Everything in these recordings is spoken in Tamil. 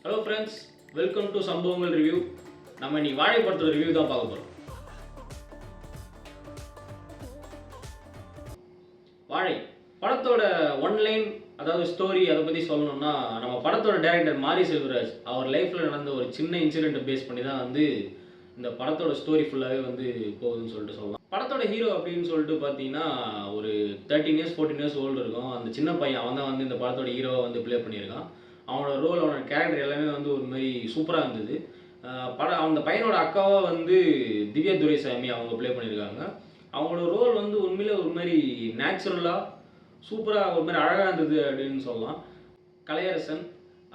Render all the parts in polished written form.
ஹலோ ஃப்ரெண்ட்ஸ், வெல்கம் டு சம்பவங்கள் ரிவ்யூ. நம்ம இன்னைக்கு வாழை படத்தோட ரிவ்யூ தான் பார்க்க போகிறோம். வாழை படத்தோட ஒன்லைன், அதாவது ஸ்டோரி, அதை பற்றி சொல்லணும்னா நம்ம படத்தோட டைரக்டர் மாரி செல்வராஜ் அவர் லைஃப்பில் நடந்த ஒரு சின்ன இன்சிடென்ட்டை பேஸ் பண்ணி தான் இந்த படத்தோட ஸ்டோரி ஃபுல்லாகவே போகுதுன்னு சொல்லிட்டு சொல்லலாம். படத்தோட ஹீரோ அப்படின்னு சொல்லிட்டு பார்த்தீங்கன்னா ஒரு 13 இயர்ஸ் 14 இயர்ஸ் ஓல்டு இருக்கும். அந்த சின்ன பையன் அவன் தான் இந்த படத்தோட ஹீரோவை ப்ளே பண்ணியிருக்கான். அவனோட ரோல், அவனோட கேரக்டர் எல்லாமே ஒரு மாதிரி சூப்பராக இருந்தது. அந்த பையனோட அக்காவாக திவ்யா துரைசாமி அவங்க ப்ளே பண்ணியிருக்காங்க. அவங்களோட ரோல் உண்மையிலே ஒரு மாதிரி நேச்சுரலாக சூப்பராக ஒரு மாதிரி அழகாக இருந்தது அப்படின்னு சொல்லலாம். கலையரசன்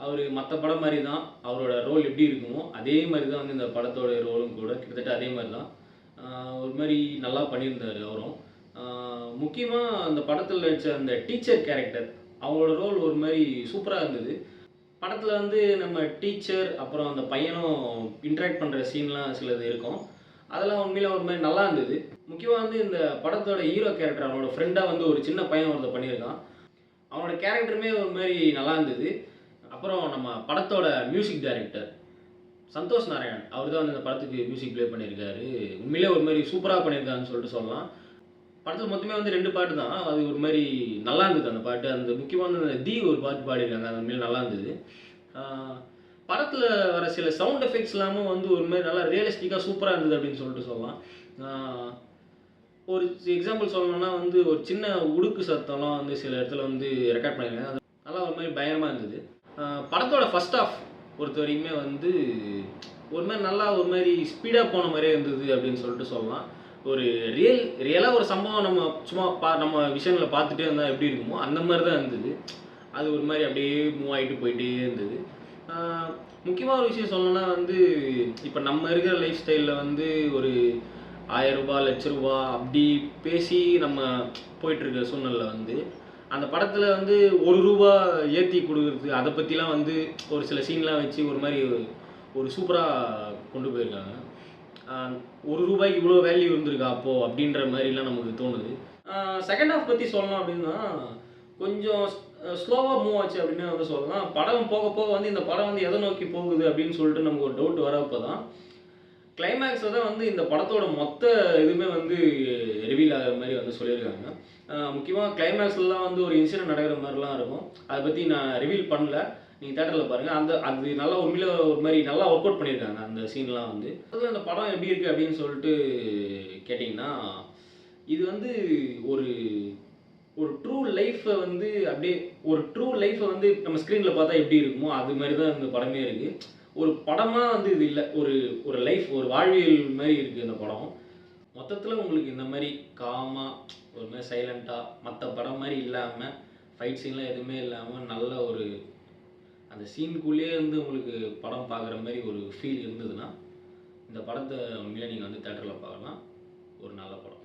அவர் மற்ற படம் மாதிரி தான், அவரோட ரோல் எப்படி இருக்குமோ அதே மாதிரி தான் இந்த படத்தோட ரோலும் கூட கிட்டத்தட்ட அதே மாதிரி தான். ஒரு மாதிரி நல்லா பண்ணியிருந்தார் அவரும். முக்கியமாக அந்த படத்தில் நடித்த அந்த டீச்சர் கேரக்டர், அவங்களோட ரோல் ஒரு மாதிரி சூப்பராக இருந்தது. படத்தில் நம்ம டீச்சர் அப்புறம் அந்த பையனும் இன்ட்ராக்ட் பண்ணுற சீன்லாம் சிலது இருக்கும். அதெல்லாம் உண்மையில ஒரு மாதிரி நல்லா இருந்தது. முக்கியமாக இந்த படத்தோட ஹீரோ கேரக்டர், அவனோட ஃப்ரெண்டாக ஒரு சின்ன பையன் ஒருத்தர் பண்ணியிருக்கான். அவனோட கேரக்டருமே ஒரு மாதிரி நல்லா இருந்தது. அப்புறம் நம்ம படத்தோட மியூசிக் டைரக்டர் சந்தோஷ் நாராயண், அவர் தான் இந்த படத்துக்கு மியூசிக் ப்ளே பண்ணியிருக்காரு. உண்மையிலே ஒரு மாதிரி சூப்பராக பண்ணியிருக்காருன்னு சொல்லிட்டு சொல்லலாம். படத்தில் மொத்தமே 2 பாட்டு தான், அது ஒரு மாதிரி நல்லா இருந்தது. அந்த பாட்டு, அந்த முக்கியமான தி ஒரு பாட்டு பாடியிருக்காங்க, அது உண்மையிலே நல்லா இருந்தது. படத்தில் வர சில சவுண்ட் எஃபெக்ட்ஸ் எல்லாமும் ஒரு மாதிரி நல்லா ரியலிஸ்டிக்காக சூப்பராக இருந்தது அப்படின்னு சொல்லிட்டு சொல்லலாம். ஒரு எக்ஸாம்பிள் சொல்லணும்னா ஒரு சின்ன உடுக்கு சத்தம்லாம் சில இடத்துல ரெக்கார்ட் பண்ணியிருக்காங்க. அது நல்லா ஒரு மாதிரி பயங்கரமாக இருந்தது. படத்தோட ஃபர்ஸ்ட் ஆஃப் பொறுத்த வரைக்குமே ஒரு மாதிரி நல்லா ஒரு மாதிரி ஸ்பீடாக போன மாதிரியே இருந்தது அப்படின்னு சொல்லிட்டு சொல்லலாம். ஒரு ரியலாக ஒரு சம்பவம் நம்ம சும்மா நம்ம விஷனில் பார்த்துட்டே இருந்தால் எப்படி இருக்குமோ அந்த மாதிரி தான் இருந்தது. அது ஒரு மாதிரி அப்படியே மூவ் ஆகிட்டு போயிட்டே இருந்தது. முக்கியமாக ஒரு விஷயம் சொல்லணும்னா இப்போ நம்ம இருக்கிற லைஃப் ஸ்டைலில் ஒரு 1000 ரூபாய் லட்ச ரூபா அப்படி பேசி நம்ம போயிட்டுருக்க சூழ்நிலை அந்த படத்தில் ரூபா ஏற்றி கொடுக்குறது, அதை பற்றிலாம் ஒரு சில சீன்லாம் வச்சு ஒரு மாதிரி ஒரு சூப்பராக கொண்டு போயிருக்காங்க. 1 ரூபாய்க்கு இவ்வளோ வேல்யூ இருந்திருக்கா அப்போது அப்படின்ற மாதிரிலாம் நமக்கு தோணுது. செகண்ட் ஹாஃப் பற்றி சொல்லணும் அப்படின்னா கொஞ்சம் ஸ்லோவாக மூவ் ஆச்சு அப்படின்னு சொல்லலாம். படம் போக போக இந்த படம் எதை நோக்கி போகுது அப்படின்னு சொல்லிட்டு நமக்கு ஒரு டவுட் வரப்போ தான் கிளைமேக்ஸில் தான் இந்த படத்தோட மொத்த இதுவுமே ரிவீல் ஆகிற மாதிரி சொல்லியிருக்காங்க. முக்கியமாக கிளைமேக்ஸ்லாம் ஒரு இன்சிடென்ட் நடக்கிற மாதிரிலாம் இருக்கும். அதை பற்றி நான் ரிவீல் பண்ணல, நீங்கள் தேட்டரில் பாருங்கள். அது நல்லா உண்மையில ஒரு மாதிரி நல்லா ஒர்க் அவுட் பண்ணியிருக்காங்க அந்த சீன்லாம். அதில் அந்த படம் எப்படி இருக்குது அப்படின்னு சொல்லிட்டு கேட்டிங்கன்னா, இது ஒரு ஒரு ட்ரூ லைஃப்பை அப்படியே ஒரு ட்ரூ லைஃப்பை நம்ம ஸ்க்ரீனில் பார்த்தா எப்படி இருக்குமோ அது மாதிரி தான் இந்த படமே இருக்குது. ஒரு படமாக இது இல்லை, ஒரு லைஃப், ஒரு வாழ்வியல் மாதிரி இருக்குது இந்த படம். மொத்தத்தில் உங்களுக்கு இந்த மாதிரி காமாக ஒரு மாதிரி சைலண்ட்டாக மற்ற படம் மாதிரி இல்லாமல் ஃபைட் சீன்லாம் எதுவுமே இல்லாமல் நல்ல ஒரு அந்த சீனுக்குள்ளேயே உங்களுக்கு படம் பார்க்குற மாதிரி ஒரு ஃபீல் இருந்ததுன்னா இந்த படத்தை உண்மையிலே நீங்கள் தேட்டரில் பார்க்கலாம். ஒரு நல்ல படம்.